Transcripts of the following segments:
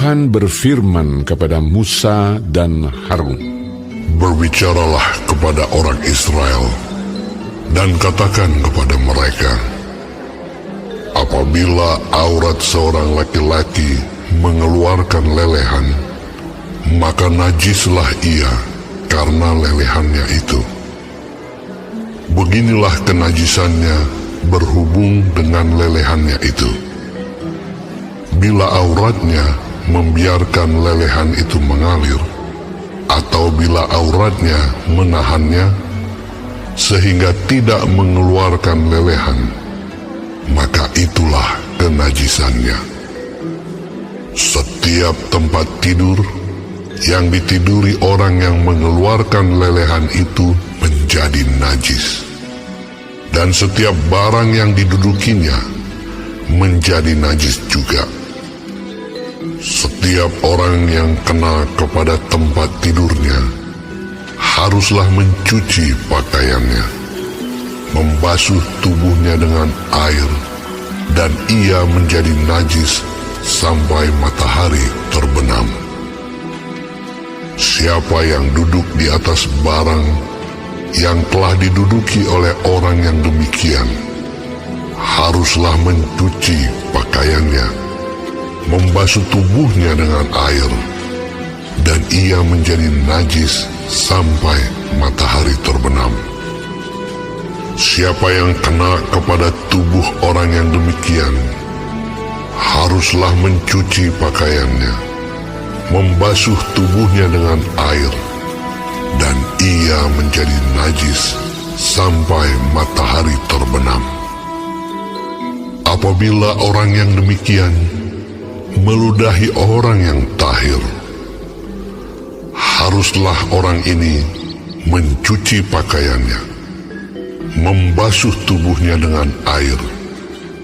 Tuhan berfirman kepada Musa dan Harun, "Berbicaralah kepada orang Israel dan katakan kepada mereka, apabila aurat seorang laki-laki mengeluarkan lelehan, maka najislah ia karena lelehannya itu. Beginilah kenajisannya berhubung dengan lelehannya itu. Bila auratnya membiarkan lelehan itu mengalir, atau bila auratnya menahannya sehingga tidak mengeluarkan lelehan, maka itulah kenajisannya. Setiap tempat tidur yang ditiduri orang yang mengeluarkan lelehan itu menjadi najis, dan setiap barang yang didudukinya menjadi najis juga. Setiap orang yang kena kepada tempat tidurnya haruslah mencuci pakaiannya, membasuh tubuhnya dengan air, dan ia menjadi najis sampai matahari terbenam. Siapa yang duduk di atas barang yang telah diduduki oleh orang yang demikian haruslah mencuci pakaiannya, membasuh tubuhnya dengan air, dan ia menjadi najis sampai matahari terbenam. Siapa yang kena kepada tubuh orang yang demikian haruslah mencuci pakaiannya, membasuh tubuhnya dengan air, dan ia menjadi najis sampai matahari terbenam. Apabila orang yang demikian meludahi orang yang tahir, haruslah orang ini mencuci pakaiannya, membasuh tubuhnya dengan air,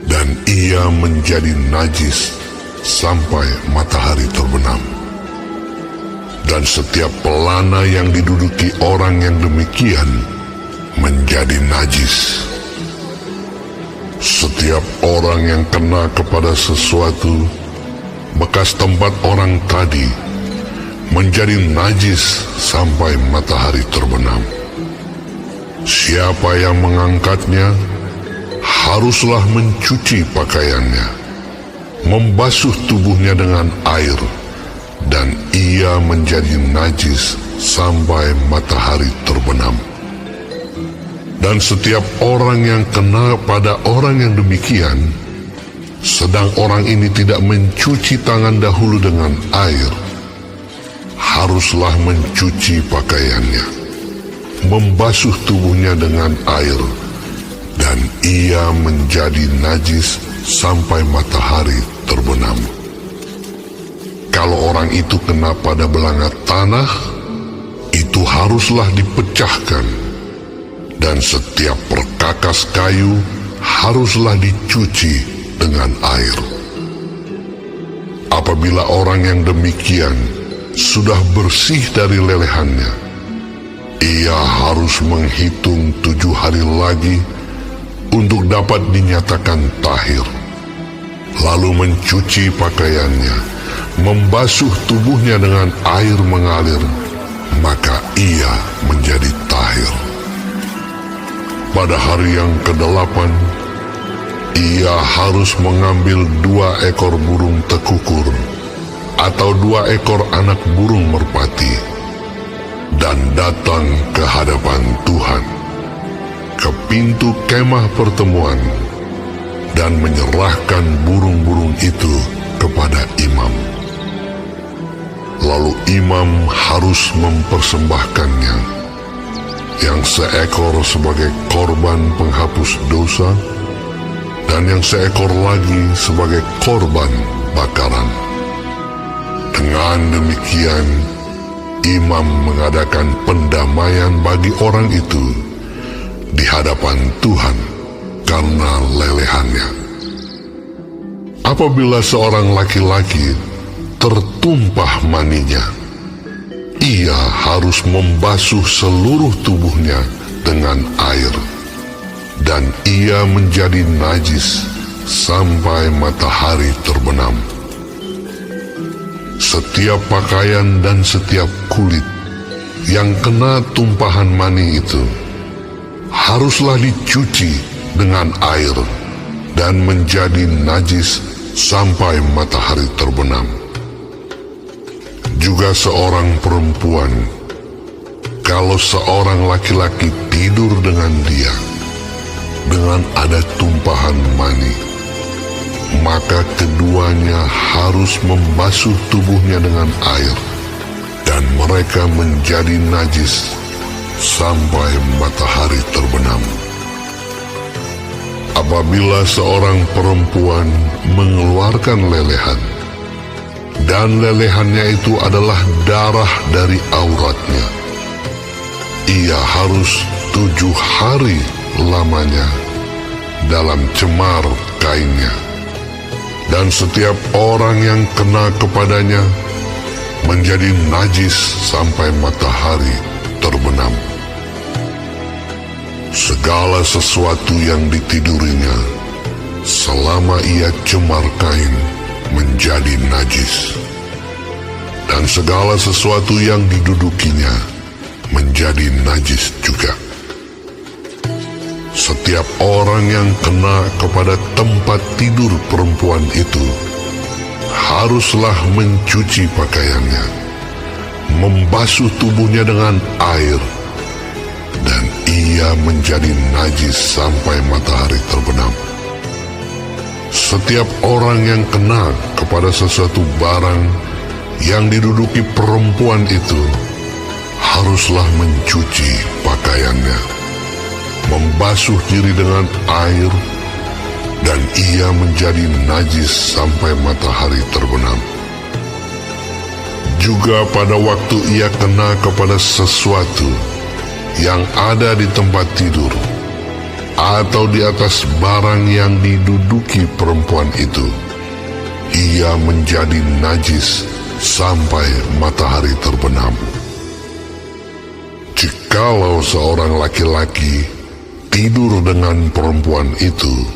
dan ia menjadi najis sampai matahari terbenam. Dan setiap pelana yang diduduki orang yang demikian menjadi najis. Setiap orang yang kena kepada sesuatu bekas tempat orang tadi menjadi najis sampai matahari terbenam. Siapa yang mengangkatnya haruslah mencuci pakaiannya, membasuh tubuhnya dengan air, dan ia menjadi najis sampai matahari terbenam. Dan setiap orang yang kena pada orang yang demikian, sedang orang ini tidak mencuci tangan dahulu dengan air, haruslah mencuci pakaiannya, membasuh tubuhnya dengan air, dan ia menjadi najis sampai matahari terbenam. Kalau orang itu kena pada belanga tanah, itu haruslah dipecahkan, dan setiap perkakas kayu haruslah dicuci dengan air. Apabila orang yang demikian sudah bersih dari lelehannya, ia harus menghitung 7 hari lagi untuk dapat dinyatakan tahir, lalu mencuci pakaiannya, membasuh tubuhnya dengan air mengalir, maka ia menjadi tahir. Pada hari yang ke-8, ia harus mengambil 2 ekor burung tekukur atau 2 ekor anak burung merpati dan datang ke hadapan Tuhan, ke pintu kemah pertemuan, dan menyerahkan burung-burung itu kepada imam. Lalu imam harus mempersembahkannya, yang seekor sebagai korban penghapus dosa, dan yang seekor lagi sebagai korban bakaran. Dengan demikian, imam mengadakan pendamaian bagi orang itu di hadapan Tuhan karena lelehannya. Apabila seorang laki-laki tertumpah maninya, ia harus membasuh seluruh tubuhnya dengan air, dan ia menjadi najis sampai matahari terbenam. setiap pakaian dan setiap kulit yang kena tumpahan mani itu haruslah dicuci dengan air dan menjadi najis sampai matahari terbenam. Juga seorang perempuan, kalau seorang laki-laki tidur dengan dia dengan ada tumpahan mani, maka keduanya harus membasuh tubuhnya dengan air, dan mereka menjadi najis sampai matahari terbenam. Apabila seorang perempuan mengeluarkan lelehan, dan lelehannya itu adalah darah dari auratnya, ia harus 7 hari lamanya dalam cemar kainnya, dan setiap orang yang kena kepadanya menjadi najis sampai matahari terbenam. Segala sesuatu yang ditidurinya selama ia cemar kain menjadi najis, dan segala sesuatu yang didudukinya menjadi najis juga. Setiap orang yang kena kepada tempat tidur perempuan itu haruslah mencuci pakaiannya, membasuh tubuhnya dengan air, dan ia menjadi najis sampai matahari terbenam. Setiap orang yang kena kepada sesuatu barang yang diduduki perempuan itu haruslah mencuci pakaiannya, membasuh diri dengan air, dan ia menjadi najis sampai matahari terbenam. Juga pada waktu ia kena kepada sesuatu yang ada di tempat tidur atau di atas barang yang diduduki perempuan itu, ia menjadi najis sampai matahari terbenam. Jikalau seorang laki-laki tidur dengan perempuan itu,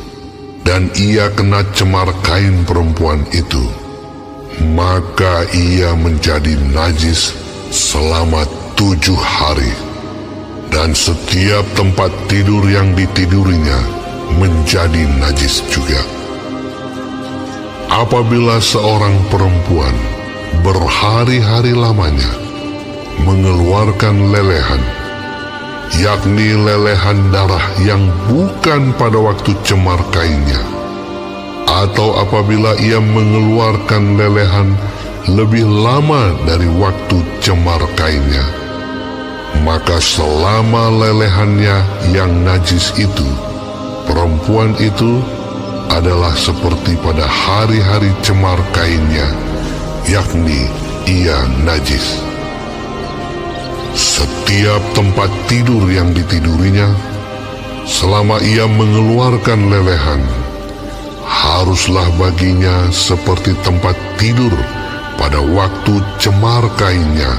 dan ia kena cemar kain perempuan itu, maka ia menjadi najis selama 7 hari, dan setiap tempat tidur yang ditidurinya menjadi najis juga. Apabila seorang perempuan berhari-hari lamanya mengeluarkan lelehan, yakni lelehan darah yang bukan pada waktu cemar kainnya, atau apabila ia mengeluarkan lelehan lebih lama dari waktu cemar kainnya, maka selama lelehannya yang najis itu, perempuan itu adalah seperti pada hari-hari cemar kainnya, yakni ia najis. Setiap tempat tidur yang ditidurinya, selama ia mengeluarkan lelehan, haruslah baginya seperti tempat tidur pada waktu cemar kainnya,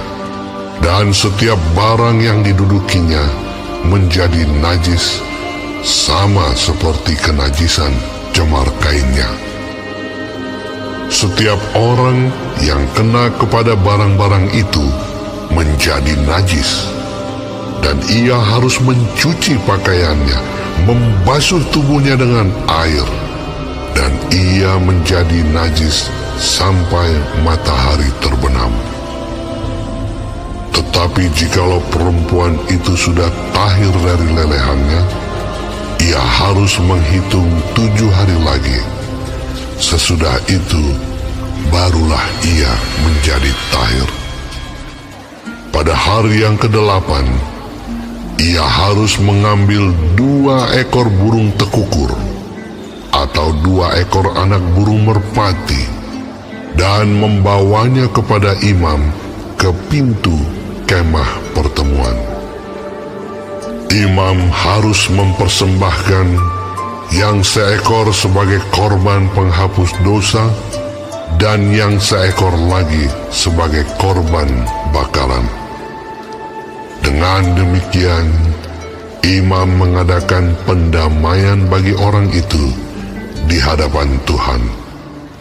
dan setiap barang yang didudukinya menjadi najis sama seperti kenajisan cemar kainnya. Setiap orang yang kena kepada barang-barang itu menjadi najis, dan ia harus mencuci pakaiannya, membasuh tubuhnya dengan air, dan ia menjadi najis sampai matahari terbenam. Tetapi jikalau perempuan itu sudah tahir dari lelehannya, ia harus menghitung 7 hari lagi. Sesudah itu barulah ia menjadi tahir. Pada hari yang ke-8, ia harus mengambil 2 ekor burung tekukur atau 2 ekor anak burung merpati dan membawanya kepada imam ke pintu kemah pertemuan. Imam harus mempersembahkan yang seekor sebagai korban penghapus dosa dan yang seekor lagi sebagai korban bakaran. Dengan demikian, imam mengadakan pendamaian bagi orang itu di hadapan Tuhan,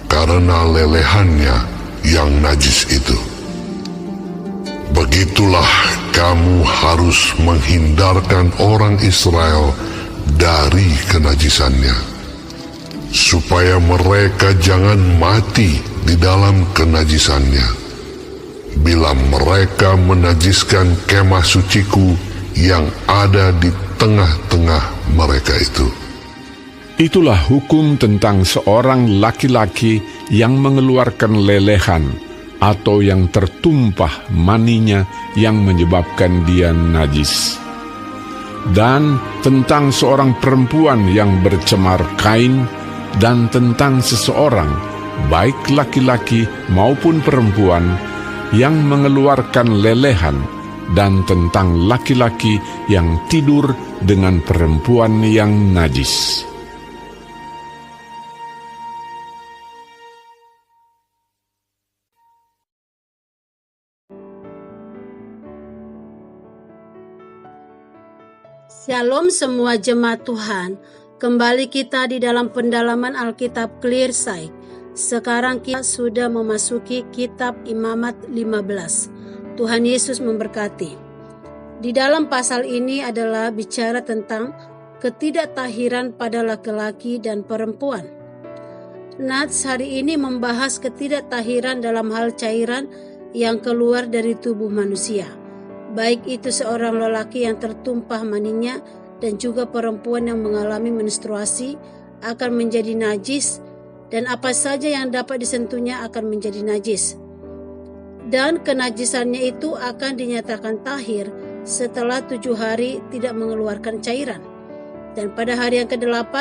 karena lelehannya yang najis itu. Begitulah kamu harus menghindarkan orang Israel dari kenajisannya, supaya mereka jangan mati di dalam kenajisannya, bila mereka menajiskan kemah suciku yang ada di tengah-tengah mereka itu. Itulah hukum tentang seorang laki-laki yang mengeluarkan lelehan atau yang tertumpah maninya yang menyebabkan dia najis. Dan tentang seorang perempuan yang bercemar kain, dan tentang seseorang, baik laki-laki maupun perempuan, yang mengeluarkan lelehan, dan tentang laki-laki yang tidur dengan perempuan yang najis. Shalom semua jemaat Tuhan, kembali kita di dalam pendalaman Alkitab Clear Sight. Sekarang kita sudah memasuki kitab Imamat 15. Tuhan Yesus memberkati. Di dalam pasal ini adalah bicara tentang ketidaktahiran pada laki-laki dan perempuan. Nats hari ini membahas ketidaktahiran dalam hal cairan yang keluar dari tubuh manusia. Baik itu seorang lelaki yang tertumpah maninya dan juga perempuan yang mengalami menstruasi akan menjadi najis, dan apa saja yang dapat disentuhnya akan menjadi najis. Dan kenajisannya itu akan dinyatakan tahir setelah 7 hari tidak mengeluarkan cairan. Dan pada hari yang ke-8,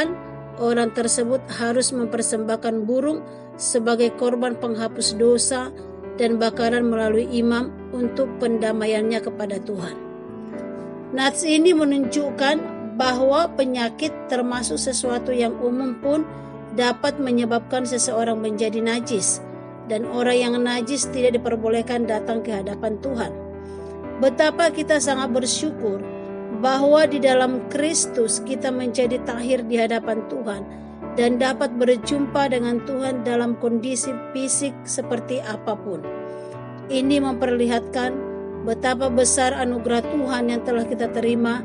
orang tersebut harus mempersembahkan burung sebagai korban penghapus dosa dan bakaran melalui imam untuk pendamaiannya kepada Tuhan. Nats ini menunjukkan bahwa penyakit termasuk sesuatu yang umum pun dapat menyebabkan seseorang menjadi najis, dan orang yang najis tidak diperbolehkan datang ke hadapan Tuhan. Betapa kita sangat bersyukur bahwa di dalam Kristus kita menjadi tahir di hadapan Tuhan dan dapat berjumpa dengan Tuhan dalam kondisi fisik seperti apapun. Ini memperlihatkan betapa besar anugerah Tuhan yang telah kita terima.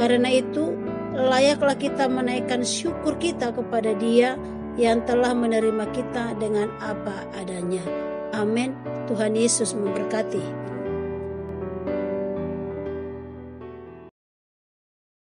Karena itu, layaklah kita menaikkan syukur kita kepada Dia yang telah menerima kita dengan apa adanya. Amin. Tuhan Yesus memberkati.